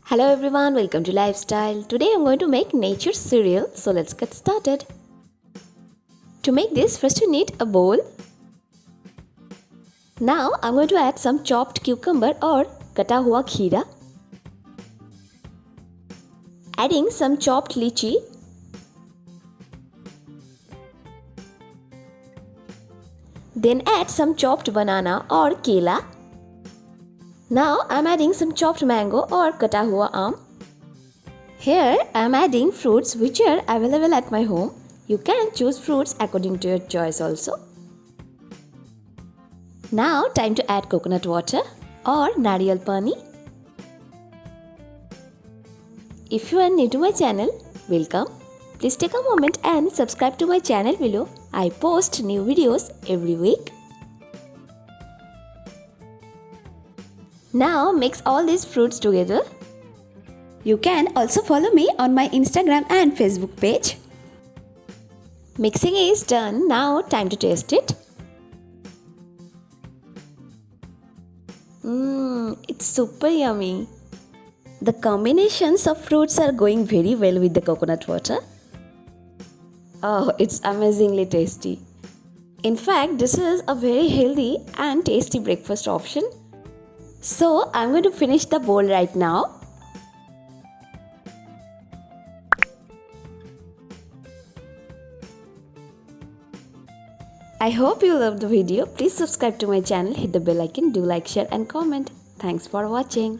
Hello everyone, welcome to Lifestyle. Today I'm going to make nature cereal, so let's get started. To make this, first you need a bowl. Now I'm going to add some chopped cucumber or kata hua kheera. Adding some chopped lychee. Then add some chopped banana or kela. Now I'm adding some chopped mango or kata hua aam. Here I'm adding fruits which are available at my home. You can choose fruits according to your choice also. Now time to add coconut water or nariyal pani. If you are new to my channel, welcome. Please take a moment and subscribe to my channel below. I post new videos every week. Now mix all these fruits together. You can also follow me on my Instagram and Facebook page. Mixing is done. Now time to taste it. It's super yummy. The combinations of fruits are going very well with the coconut water. Oh, it's amazingly tasty. In fact, this is a very healthy and tasty breakfast option. So, I'm going to finish the bowl right now. I hope you loved the video. Please subscribe to my channel, hit the bell icon, do like, share and comment. Thanks for watching.